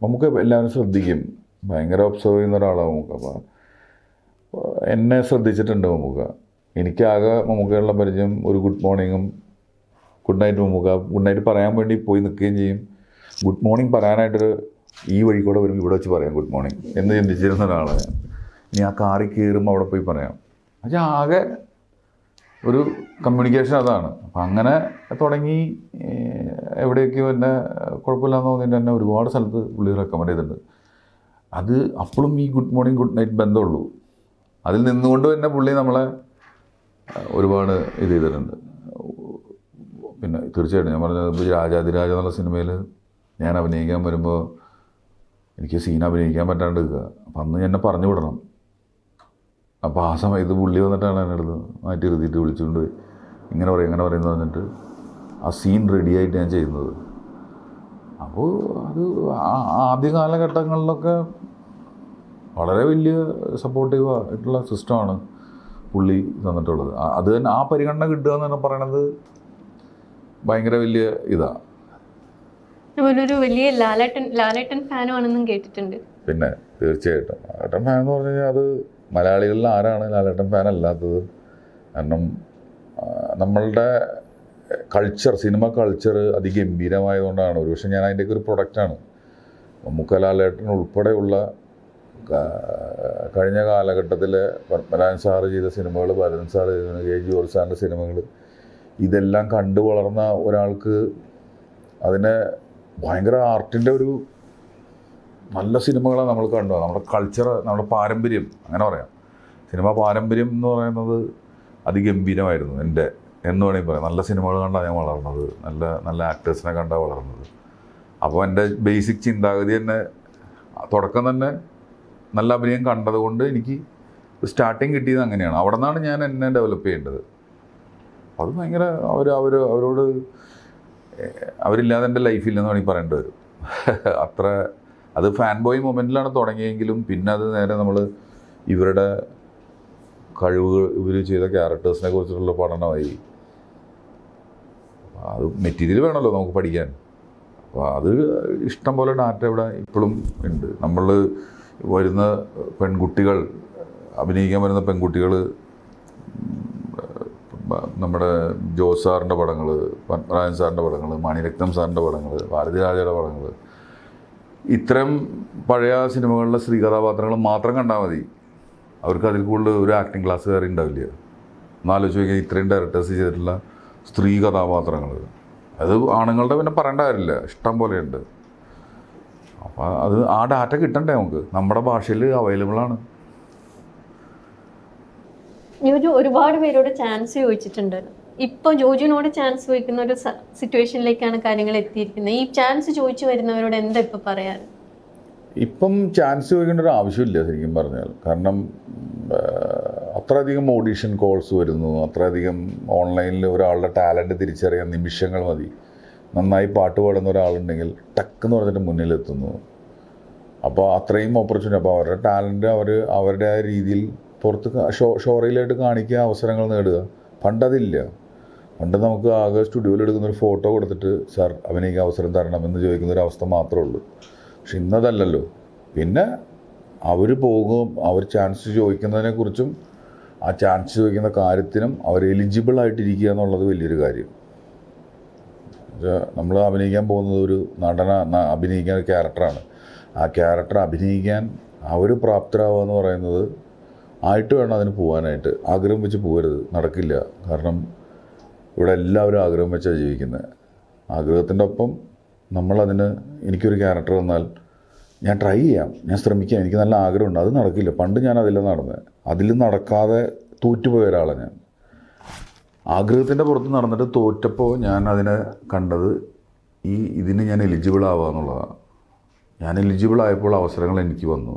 നമുക്ക് എല്ലാവരും ശ്രദ്ധിക്കും, ഭയങ്കര ഒബ്സർവ് ചെയ്യുന്ന ഒരാളാണ് നമുക്ക്. അപ്പോൾ എന്നെ ശ്രദ്ധിച്ചിട്ടുണ്ട് മമ്മൂക്ക. എനിക്കാകെ മമ്മൂക്കയുള്ള പരിചയം ഒരു ഗുഡ് മോർണിംഗും good night Mammookka. Good night പറയാൻ വേണ്ടി പോയി നിൽക്കുകയും ചെയ്യും. ഗുഡ് മോർണിംഗ് പറയാനായിട്ടൊരു ഈ വഴി കൂടെ വരും, ഇവിടെ വെച്ച് പറയാം ഗുഡ് മോർണിംഗ് എന്ന് ചിന്തിച്ചിരുന്ന ഒരാളാണ് ഞാൻ. ഇനി ആ കാറിൽ കയറുമ്പോൾ അവിടെ പോയി പറയാം. പക്ഷേ ആകെ ഒരു കമ്മ്യൂണിക്കേഷൻ അതാണ്. അപ്പം അങ്ങനെ തുടങ്ങി എവിടെയൊക്കെയോ എന്നെ കുഴപ്പമില്ലാന്ന് തോന്നിയിട്ട് എന്നെ ഒരുപാട് സ്ഥലത്ത് പുള്ളി റെക്കമെൻഡ് ചെയ്തിട്ടുണ്ട്. അത് അപ്പോഴും ഈ ഗുഡ് മോർണിംഗ് ഗുഡ് നൈറ്റ് ബന്ധമുള്ളൂ. അതിൽ നിന്നുകൊണ്ട് തന്നെ പുള്ളി നമ്മളെ ഒരുപാട് ഇത് ചെയ്തിട്ടുണ്ട്. പിന്നെ തീർച്ചയായിട്ടും ഞാൻ പറഞ്ഞത് ഇപ്പോൾ രാജാതിരാജ എന്നുള്ള സിനിമയിൽ ഞാൻ അഭിനയിക്കാൻ വരുമ്പോൾ എനിക്ക് സീൻ അഭിനയിക്കാൻ പറ്റാണ്ട് നിൽക്കുക. അപ്പം അന്ന് എന്നെ പറഞ്ഞു വിടണം. അപ്പോൾ ആ സമയത്ത് പുള്ളി വന്നിട്ടാണ് എൻ്റെ അടുത്ത് മാറ്റി ഇരുത്തിയിട്ട് വിളിച്ചുകൊണ്ട് ഇങ്ങനെ പറയുന്നത് പറഞ്ഞിട്ട് ആ സീൻ റെഡിയായിട്ട് ഞാൻ ചെയ്യുന്നത്. അപ്പോൾ അത് ആദ്യ കാലഘട്ടങ്ങളിലൊക്കെ വളരെ വലിയ സപ്പോർട്ടീവ് ആയിട്ടുള്ള സിസ്റ്റമാണ് പുള്ളി തന്നിട്ടുള്ളത്. അത് തന്നെ ആ പരിഗണന കിട്ടുക എന്ന് തന്നെ പറയണത് ഭയങ്കര വലിയ ഇതാണ്. ഒരു വലിയ ലാലേട്ടൻ ഫാനുമാണെന്നും കേട്ടിട്ടുണ്ട്. പിന്നെ തീർച്ചയായിട്ടും ലാലേട്ടൻ ഫാൻ എന്ന് പറഞ്ഞു കഴിഞ്ഞാൽ അത് മലയാളികളിൽ ആരാണ് ലാലേട്ടൻ ഫാൻ അല്ലാത്തത്? കാരണം നമ്മളുടെ കൾച്ചർ, സിനിമ കൾച്ചർ അതിഗംഭീരമായതുകൊണ്ടാണ്. ഒരുപക്ഷെ ഞാൻ അതിൻ്റെയൊക്കെ ഒരു പ്രൊഡക്റ്റാണ്. മമ്മൂക്ക ലാലേട്ടൻ ഉൾപ്പെടെയുള്ള കഴിഞ്ഞ കാലഘട്ടത്തിൽ പത്മരാജൻ സാറ് ചെയ്ത സിനിമകൾ, ഭരതൻ സാറ് ചെയ്ത കെ ജോർജ് സാറിൻ്റെ സിനിമകൾ, ഇതെല്ലാം കണ്ടു വളർന്ന ഒരാൾക്ക് അതിനെ ഭയങ്കര ആർട്ടിൻ്റെ ഒരു നല്ല സിനിമകളാണ് നമ്മൾ കണ്ടത്. നമ്മുടെ കൾച്ചർ, നമ്മുടെ പാരമ്പര്യം, അങ്ങനെ പറയാം. സിനിമ പാരമ്പര്യം എന്ന് പറയുന്നത് അതിഗംഭീരമായിരുന്നു എന്ന് വേണമെങ്കിൽ പറയാം. നല്ല സിനിമകൾ കണ്ടാണ് ഞാൻ വളർന്നത്, നല്ല ആക്ടേഴ്സിനെ കണ്ടാണ് വളർന്നത്. അപ്പോൾ എൻ്റെ ബേസിക് ചിന്താഗതി തന്നെ തുടക്കം തന്നെ നല്ല അഭിനയം കണ്ടതുകൊണ്ട് എനിക്ക് സ്റ്റാർട്ടിങ് കിട്ടിയത് അങ്ങനെയാണ്. അവിടെ നിന്നാണ് ഞാൻ എന്നെ ഡെവലപ്പ് ചെയ്യേണ്ടത്. അത് ഭയങ്കര അവരോട് അവരില്ലാതെ എൻ്റെ ലൈഫില്ലെന്ന് വേണമെങ്കിൽ പറയേണ്ടി വരും. അത്ര അത് ഫാൻ ബോയ് മൊമെൻറ്റിലാണ് തുടങ്ങിയെങ്കിലും പിന്നെ അത് നേരെ നമ്മൾ ഇവരുടെ കഴിവുകൾ, ഇവർ ചെയ്ത ക്യാരക്ടേഴ്സിനെ കുറിച്ചിട്ടുള്ള പഠനമായി. അത് മെറ്റീരിയൽ വേണമല്ലോ നമുക്ക് പഠിക്കാൻ. അപ്പോൾ അത് ഇഷ്ടം പോലെ ഡാറ്റ ഇവിടെ ഇപ്പോഴും ഉണ്ട്. നമ്മൾ വരുന്ന പെൺകുട്ടികൾ, അഭിനയിക്കാൻ വരുന്ന പെൺകുട്ടികൾ, നമ്മുടെ ജോസ് സാറിൻ്റെ പടങ്ങൾ, പത്മരാജൻ സാറിൻ്റെ പടങ്ങൾ, മണിരത്നം സാറിൻ്റെ പടങ്ങൾ, ഭാരതിരാജയുടെ പടങ്ങൾ, ഇത്തരം പഴയ സിനിമകളിലെ സ്ത്രീ കഥാപാത്രങ്ങൾ മാത്രം കണ്ടാൽ മതി. അവർക്ക് അതിൽ കൂടുതൽ ഒരു ആക്ടിങ് ക്ലാസ് കയറി ഉണ്ടാവില്ല. എന്നാലോചിച്ച് നോക്കിയാൽ ഇത്രയും ഡയറക്ടേഴ്സ് ചെയ്തിട്ടുള്ള സ്ത്രീ കഥാപാത്രങ്ങൾ, അത് ആണുങ്ങളുടെ പിന്നെ പറയേണ്ട കാര്യമില്ല, ഇഷ്ടം പോലെയുണ്ട്. അപ്പോൾ അത് ആ ഡാറ്റ കിട്ടണ്ടേ നമുക്ക്, നമ്മുടെ ഭാഷയിൽ അവൈലബിളാണ്. ജോജു ഒരുപാട് പേരോട് ചാൻസ് ചോദിച്ചിട്ടുണ്ട്. ഇപ്പോൾ ജോജുവിനോട് ചാൻസ് ചോദിക്കുന്ന ഒരു സിറ്റുവേഷനിലേക്കാണ് കാര്യങ്ങൾ എത്തിയിരിക്കുന്നത്. ഈ ചാൻസ് ചോദിച്ചു വരുന്നവരോട് എന്താ ഇപ്പം പറയാറ്? ഇപ്പം ചാൻസ് ചോദിക്കേണ്ട ഒരു ആവശ്യമില്ല ശരിക്കും പറഞ്ഞാൽ. കാരണം അത്രയധികം ഓഡീഷൻ കോൾസ് വരുന്നു, അത്രയധികം ഓൺലൈനിൽ ഒരാളുടെ ടാലൻറ്റ് തിരിച്ചറിയാൻ നിമിഷങ്ങൾ മതി. നന്നായി പാട്ട് പാടുന്ന ഒരാളുണ്ടെങ്കിൽ ടക്കെന്ന് പറഞ്ഞിട്ട് മുന്നിലെത്തുന്നു. അപ്പോൾ അത്രയും ഓപ്പർച്യൂണിറ്റി. അപ്പോൾ അവരുടെ ടാലൻറ്റ് അവരുടെ ആ രീതിയിൽ പുറത്ത് ഷോറയിലായിട്ട് കാണിക്കുക, അവസരങ്ങൾ നേടുക. പണ്ടതില്ല. പണ്ട് നമുക്ക് ആകെ സ്റ്റുഡിയോയിൽ എടുക്കുന്നൊരു ഫോട്ടോ കൊടുത്തിട്ട് സാർ അഭിനയിക്കാൻ അവസരം തരണമെന്ന് ചോദിക്കുന്നൊരവസ്ഥ മാത്രമേ ഉള്ളൂ. പക്ഷെ ഇന്നതല്ലല്ലോ. പിന്നെ അവർ പോകും, അവർ ചാൻസ് ചോദിക്കുന്നതിനെക്കുറിച്ചും ആ ചാൻസ് ചോദിക്കുന്ന കാര്യത്തിനും അവർ എലിജിബിൾ ആയിട്ടിരിക്കുക എന്നുള്ളത് വലിയൊരു കാര്യം. നമ്മൾ അഭിനയിക്കാൻ പോകുന്നത് ഒരു അഭിനയിക്കാൻ ഒരു ക്യാരക്ടറാണ്. ആ ക്യാരക്ടർ അഭിനയിക്കാൻ അവർ പ്രാപ്തരാവുക എന്ന് പറയുന്നത് ആയിട്ട് വേണം അതിന് പോകാനായിട്ട്. ആഗ്രഹം വെച്ച് പോകരുത്, നടക്കില്ല. കാരണം ഇവിടെ എല്ലാവരും ആഗ്രഹം വെച്ചാണ് ജീവിക്കുന്നത്. ആഗ്രഹത്തിൻ്റെ ഒപ്പം നമ്മളതിന്, എനിക്കൊരു ക്യാരക്ടർ വന്നാൽ ഞാൻ ട്രൈ ചെയ്യാം, ഞാൻ ശ്രമിക്കാം, എനിക്ക് നല്ല ആഗ്രഹമുണ്ട്, അത് നടക്കില്ല. പണ്ട് ഞാൻ അതിലാണ് നടന്നത്. അതിൽ നടക്കാതെ തോറ്റുപോയ ഒരാളാണ് ഞാൻ. ആഗ്രഹത്തിൻ്റെ പുറത്ത് നടന്നിട്ട് തോറ്റപ്പോൾ ഞാൻ അതിനെ കണ്ടത് ഇതിന് ഞാൻ എലിജിബിൾ ആവുക എന്നുള്ളതാണ്. ഞാൻ എലിജിബിൾ ആയപ്പോൾ അവസരങ്ങൾ എനിക്ക് വന്നു.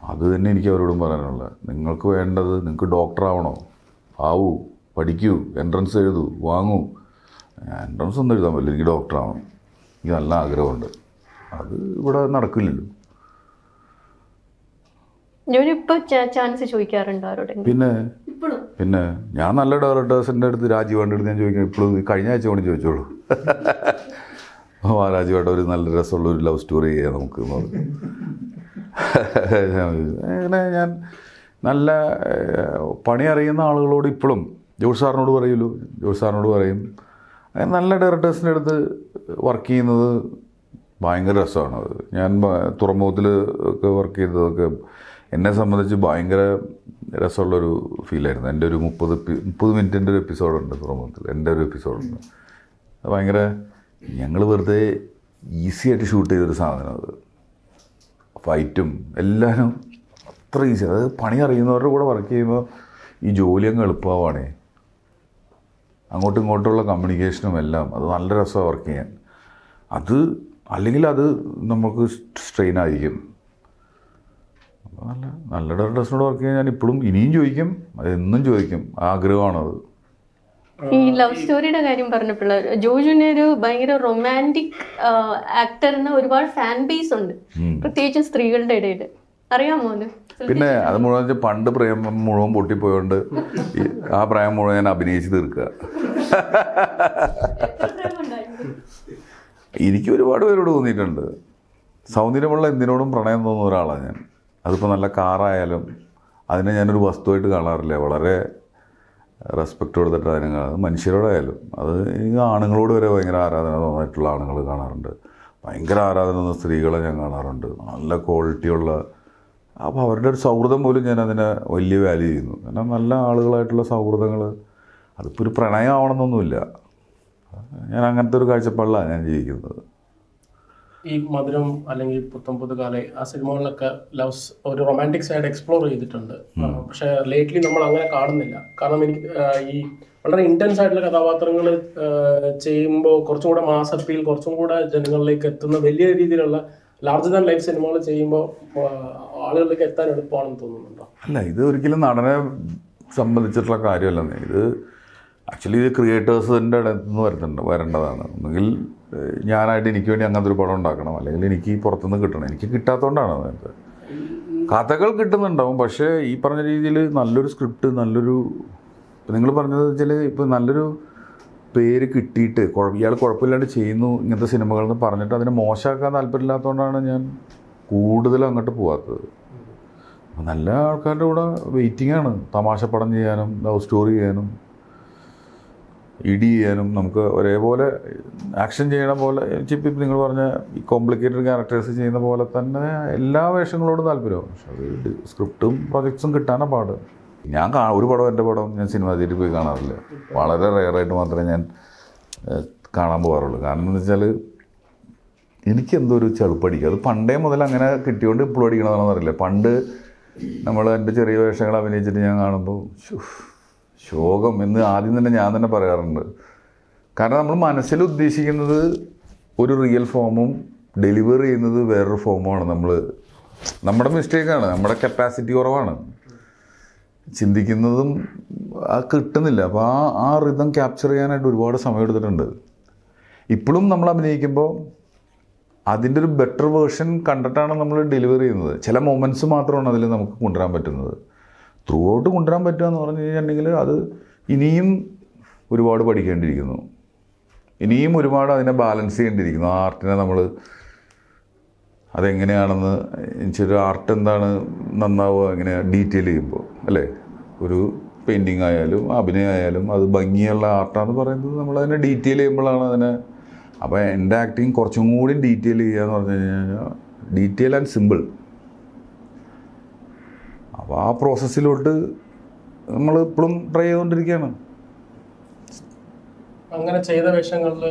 അത് തന്നെ എനിക്ക് അവരോടും പറയാനുള്ളത്. നിങ്ങൾക്ക് വേണ്ടത്, നിങ്ങൾക്ക് ഡോക്ടറാവണോ, ആവൂ, പഠിക്കൂ, എൻട്രൻസ് എഴുതൂ, വാങ്ങൂ. എൻട്രൻസ് ഒന്നും എഴുതാൻ പറ്റില്ല, എനിക്ക് ഡോക്ടറാവണം, എനിക്ക് നല്ല ആഗ്രഹമുണ്ട്. അത് ഇവിടെ നടക്കില്ലല്ലോ. ചാൻസ് ചോദിക്കാറുണ്ടോ ആരോടെ? പിന്നെ ഞാൻ നല്ല ഡയറക്ടേഴ്സിൻ്റെ അടുത്ത്, രാജീവാൻ്റെ അടുത്ത് ഞാൻ ചോദിക്കാം. ഇപ്പോഴും കഴിഞ്ഞ ആഴ്ച കൊണ്ട് ചോദിച്ചോളൂ. മഹാരാജുവായിട്ട് ഒരു നല്ല രസമുള്ള ഒരു ലവ് സ്റ്റോറി ചെയ്യാം നമുക്ക് എന്ന് പറഞ്ഞു. അങ്ങനെ ഞാൻ നല്ല പണി അറിയുന്ന ആളുകളോട് ഇപ്പോഴും ജോഷ് സാറിനോട് പറയുമല്ലോ, ജോഷ് സാറിനോട് പറയും. നല്ല ഡയറക്ടേഴ്സിൻ്റെ അടുത്ത് വർക്ക് ചെയ്യുന്നത് ഭയങ്കര രസമാണത്. ഞാൻ തുറമുഖത്തിൽ ഒക്കെ വർക്ക് ചെയ്തതൊക്കെ എന്നെ സംബന്ധിച്ച് ഭയങ്കര രസമുള്ളൊരു ഫീലായിരുന്നു. എൻ്റെ ഒരു 30 മിനിറ്റിൻ്റെ ഒരു എപ്പിസോഡുണ്ട് തുറമുഖത്തിൽ, എൻ്റെ ഒരു എപ്പിസോഡുണ്ട്. അത് ഭയങ്കര ഞങ്ങൾ വെറുതെ ഈസി ആയിട്ട് ഷൂട്ട് ചെയ്തൊരു സാധനം. അത് ഫൈറ്റും എല്ലാവരും അത്ര ഈസി. അതായത് പണി അറിയുന്നവരുടെ കൂടെ വർക്ക് ചെയ്യുമ്പോൾ ഈ ജോലി അങ്ങ് എളുപ്പമാവാണേ. അങ്ങോട്ടും ഇങ്ങോട്ടുള്ള കമ്മ്യൂണിക്കേഷനും എല്ലാം അത് നല്ല രസമാണ് വർക്ക് ചെയ്യാൻ. അത് അല്ലെങ്കിൽ അത് നമുക്ക് സ്ട്രെയിൻ ആയിരിക്കും. അപ്പോൾ നല്ല ഡയറക്ടേഴ്സിനോട് വർക്ക് ചെയ്യാൻ ഞാൻ ഇപ്പോഴും ഇനിയും ചോദിക്കും, അതെന്നും ചോദിക്കും, ആഗ്രഹമാണത്. ഈ ലവ് സ്റ്റോറിയുടെ കാര്യം പറഞ്ഞപ്പോൾ ജോജുവിന് ഒരു ഭയങ്കര റൊമാൻറ്റിക് ആക്ടറിന് ഒരുപാട് ഫാൻ ബേസ് ഉണ്ട്, പ്രത്യേകിച്ചും സ്ത്രീകളുടെ ഇടയിൽ. അറിയാമോ അത്? പിന്നെ അത് മുഴുവൻ പണ്ട് പ്രേമം മുഴുവൻ പൊട്ടിപ്പോയോണ്ട് ആ പ്രേമം മുഴുവൻ ഞാൻ അഭിനയിച്ച് തീർക്കുക. എനിക്ക് ഒരുപാട് പേരോട് തോന്നിയിട്ടുണ്ട്. സൗന്ദര്യമുള്ള എന്തിനോടും പ്രണയം തോന്നുന്ന ഒരാളാണ് ഞാൻ. അതിപ്പോൾ നല്ല കാറായാലും അതിനെ ഞാനൊരു വസ്തുവായിട്ട് കാണാറില്ല. വളരെ റെസ്പെക്റ്റ് കൊടുത്തിട്ട് അതിനെ കാണാം. മനുഷ്യരോടായാലും അത് എനിക്ക് ആണുങ്ങളോട് വരെ ഭയങ്കര ആരാധന തോന്നിയിട്ടുള്ള ആണുങ്ങൾ കാണാറുണ്ട്. ഭയങ്കര ആരാധന തോന്നുന്ന സ്ത്രീകളെ ഞാൻ കാണാറുണ്ട്, നല്ല ക്വാളിറ്റിയുള്ള. അപ്പോൾ അവരുടെ ഒരു സൗഹൃദം പോലും ഞാൻ അതിനെ വലിയ വാല്യൂ ചെയ്യുന്നു. കാരണം നല്ല ആളുകളായിട്ടുള്ള സൗഹൃദങ്ങൾ അതിപ്പോൾ ഒരു പ്രണയമാവണമെന്നൊന്നുമില്ല. ഞാൻ അങ്ങനത്തെ ഒരു കാഴ്ചപ്പാടിലാണ് ഞാൻ ജീവിക്കുന്നത്. ഈ മധുരം അല്ലെങ്കിൽ പുത്തം പുതുകാലെ ആ സിനിമകളിലൊക്കെ ലവ്സ് ഒരു റൊമാൻറ്റിക് സൈഡ് എക്സ്പ്ലോർ ചെയ്തിട്ടുണ്ട്. പക്ഷേ ലേറ്റ്ലി നമ്മൾ അങ്ങനെ കാണുന്നില്ല. കാരണം എനിക്ക് ഈ വളരെ ഇൻറ്റൻസ് ആയിട്ടുള്ള കഥാപാത്രങ്ങൾ ചെയ്യുമ്പോൾ കുറച്ചും കൂടെ മാസ് അപ്പീൽ, കുറച്ചും കൂടെ ജനങ്ങളിലേക്ക് എത്തുന്ന വലിയ രീതിയിലുള്ള ലാർജർ ദാൻ ലൈഫ് സിനിമകൾ ചെയ്യുമ്പോൾ ആളുകളിലേക്ക് എത്താൻ എളുപ്പമാണെന്ന് തോന്നുന്നുണ്ടോ? അല്ല, ഇത് ഒരിക്കലും നടനെ സംബന്ധിച്ചിട്ടുള്ള കാര്യമല്ലെന്നേ. ഇത് ആക്ച്വലി ഇത് ക്രിയേറ്റേഴ്സിൻ്റെ അടുത്ത് നിന്ന് വരേണ്ടതാണ്. ഒന്നുകിൽ ഞാനായിട്ട് എനിക്ക് വേണ്ടി അങ്ങനത്തെ ഒരു പടം ഉണ്ടാക്കണം, അല്ലെങ്കിൽ എനിക്ക് പുറത്തുനിന്ന് കിട്ടണം. എനിക്ക് കിട്ടാത്തതുകൊണ്ടാണ് അതായത് കഥകൾ കിട്ടുന്നുണ്ടാവും. പക്ഷേ ഈ പറഞ്ഞ രീതിയിൽ നല്ലൊരു സ്ക്രിപ്റ്റ്, നല്ലൊരു നിങ്ങൾ പറഞ്ഞത് വെച്ചാൽ ഇപ്പോൾ നല്ലൊരു പേര് കിട്ടിയിട്ട് ഇയാൾ കുഴപ്പമില്ലാണ്ട് ചെയ്യുന്നു ഇങ്ങനത്തെ സിനിമകളെന്ന് പറഞ്ഞിട്ട് അതിനെ മോശമാക്കാൻ താല്പര്യമില്ലാത്തതുകൊണ്ടാണ് ഞാൻ കൂടുതലും അങ്ങോട്ട് പോകാത്തത്. നല്ല ആൾക്കാരുടെ കൂടെ വെയിറ്റിംഗ് ആണ്. തമാശ പടം ചെയ്യാനും ലവ് സ്റ്റോറി ചെയ്യാനും ഇടി ചെയ്യാനും നമുക്ക് ഒരേപോലെ ആക്ഷൻ ചെയ്യണ പോലെ. ഇപ്പം നിങ്ങൾ പറഞ്ഞ ഈ കോംപ്ലിക്കേറ്റഡ് ക്യാരക്ടേഴ്സ് ചെയ്യുന്ന പോലെ തന്നെ എല്ലാ വേഷങ്ങളോടും താല്പര്യമാണ്. പക്ഷെ അത് സ്ക്രിപ്റ്റും പ്രൊജക്ട്സും കിട്ടാനാണ് പാട്. ഞാൻ ഒരു പടം എൻ്റെ പടം ഞാൻ സിനിമ തിയേറ്ററിൽ പോയി കാണാറില്ല. വളരെ റെയറായിട്ട് മാത്രമേ ഞാൻ കാണാൻ പോകാറുള്ളൂ. കാരണം എന്ന് വെച്ചാൽ എനിക്കെന്തോ ഒരു ചെളുപ്പടിക്കുക. അത് പണ്ടേ മുതൽ അങ്ങനെ കിട്ടിയോണ്ട് ഇപ്പോഴും അടിക്കണമെന്ന് അറിയില്ല. പണ്ട് നമ്മൾ എൻ്റെ ചെറിയ വേഷങ്ങൾ അഭിനയിച്ചിട്ട് ഞാൻ കാണുമ്പോൾ ശോകം എന്ന് ആദ്യം തന്നെ ഞാൻ തന്നെ പറയാറുണ്ട്. കാരണം നമ്മൾ മനസ്സിൽ ഉദ്ദേശിക്കുന്നത് ഒരു റിയൽ ഫോമും ഡെലിവർ ചെയ്യുന്നത് വേറൊരു ഫോമുമാണ്. നമ്മുടെ മിസ്റ്റേക്കാണ്, നമ്മുടെ കപ്പാസിറ്റി കുറവാണ്, ചിന്തിക്കുന്നതും കിട്ടുന്നില്ല. അപ്പോൾ ആ റിതം ക്യാപ്ചർ ചെയ്യാനായിട്ട് ഒരുപാട് സമയം എടുത്തിട്ടുണ്ട്. ഇപ്പോഴും നമ്മൾ അഭിനയിക്കുമ്പോൾ അതിൻ്റെ ഒരു ബെറ്റർ വേർഷൻ കണ്ടിട്ടാണ് നമ്മൾ ഡെലിവർ ചെയ്യുന്നത്. ചില മൊമെൻറ്റ്സ് മാത്രമാണ് അതിൽ നമുക്ക് കൊണ്ടുവരാൻ പറ്റുന്നത്. ത്രൂ ഔട്ട് കൊണ്ടുവരാൻ പറ്റുക എന്ന് പറഞ്ഞു കഴിഞ്ഞിട്ടുണ്ടെങ്കിൽ അത് ഇനിയും ഒരുപാട് പഠിക്കേണ്ടിയിരിക്കുന്നു. ഇനിയും ഒരുപാട് അതിനെ ബാലൻസ് ചെയ്യേണ്ടിയിരിക്കുന്നു. ആ ആർട്ടിനെ നമ്മൾ അതെങ്ങനെയാണെന്ന് എനിക്കൊരു ആർട്ട് എന്താണ് നന്നാവുക എങ്ങനെയാണ് ഡീറ്റെയിൽ ചെയ്യുമ്പോൾ അല്ലേ. ഒരു പെയിൻറ്റിങ് ആയാലും അഭിനയം ആയാലും അത് ഭംഗിയുള്ള ആർട്ടാണെന്ന് പറയുന്നത് നമ്മളതിനെ ഡീറ്റെയിൽ ചെയ്യുമ്പോഴാണ് അതിനെ. അപ്പോൾ എൻ്റെ ആക്ടിങ് കുറച്ചും കൂടി ഡീറ്റെയിൽ ചെയ്യുക എന്ന് പറഞ്ഞു കഴിഞ്ഞാൽ ഡീറ്റെയിൽ ആൻഡ് സിമ്പിൾ. അപ്പോൾ ആ പ്രോസസ്സിലോട്ട് നമ്മൾ ഇപ്പോഴും ട്രൈ ചെയ്തുകൊണ്ടിരിക്കുകയാണ്. അങ്ങനെ ചെയ്ത വേഷങ്ങളിൽ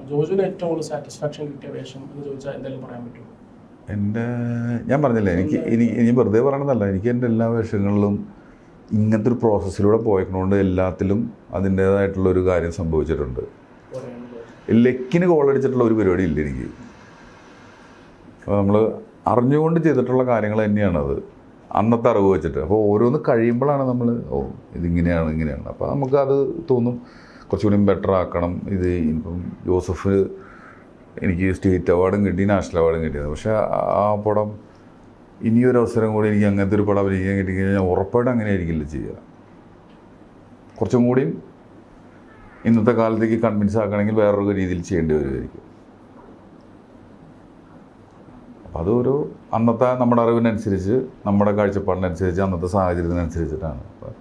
ജോജുവിന് ഏറ്റവും കൂടുതൽ സാറ്റിസ്ഫാക്ഷൻ കിട്ടിയ വേഷം എന്ന് ചോദിച്ചാൽ എന്തെങ്കിലും പറയാൻ പറ്റുമോ? ഞാൻ പറഞ്ഞില്ലേ, ഇനി വെറുതെ പറയണതല്ല, എനിക്ക് എൻ്റെ എല്ലാ വേഷങ്ങളിലും ഇങ്ങനത്തെ ഒരു പ്രോസസ്സിലൂടെ പോയതുകൊണ്ട് എല്ലാത്തിലും അതിൻ്റേതായിട്ടുള്ളൊരു കാര്യം സംഭവിച്ചിട്ടുണ്ട്. ലെക്കിന് കോളടിച്ചിട്ടുള്ള ഒരു പരിപാടി ഇല്ല എനിക്ക്. അപ്പോൾ നമ്മൾ അറിഞ്ഞുകൊണ്ട് ചെയ്തിട്ടുള്ള കാര്യങ്ങൾ തന്നെയാണത്, അന്നത്തെ അറിവ് വെച്ചിട്ട്. അപ്പോൾ ഓരോന്ന് കഴിയുമ്പോഴാണ് നമ്മൾ ഇങ്ങനെയാണ്. അപ്പോൾ നമുക്കത് തോന്നും കുറച്ചുകൂടി ബെറ്റർ ആക്കണം. ഇത് ഇപ്പം ജോസഫ് എനിക്ക് സ്റ്റേറ്റ് അവാർഡും കിട്ടി, നാഷണൽ അവാർഡും കിട്ടിയത്. പക്ഷേ ആ പടം ഇനിയൊരു അവസരം കൂടി എനിക്ക് അങ്ങനത്തെ ഒരു പടം അഭിനയിക്കാൻ കിട്ടിക്കഴിഞ്ഞാൽ ഞാൻ ഉറപ്പായിട്ടും അങ്ങനെ ആയിരിക്കില്ല ചെയ്യുക. കുറച്ചും കൂടി ഇന്നത്തെ കാലത്തേക്ക് കൺവിൻസ് ആക്കണമെങ്കിൽ വേറൊരു രീതിയിൽ ചെയ്യേണ്ടി വരുമായിരിക്കും. അപ്പോൾ അതൊരു അന്നത്തെ നമ്മുടെ അറിവിനനുസരിച്ച് നമ്മുടെ കാഴ്ചപ്പാടിനനുസരിച്ച് അന്നത്തെ സാഹചര്യത്തിനനുസരിച്ചിട്ടാണ്. അപ്പോൾ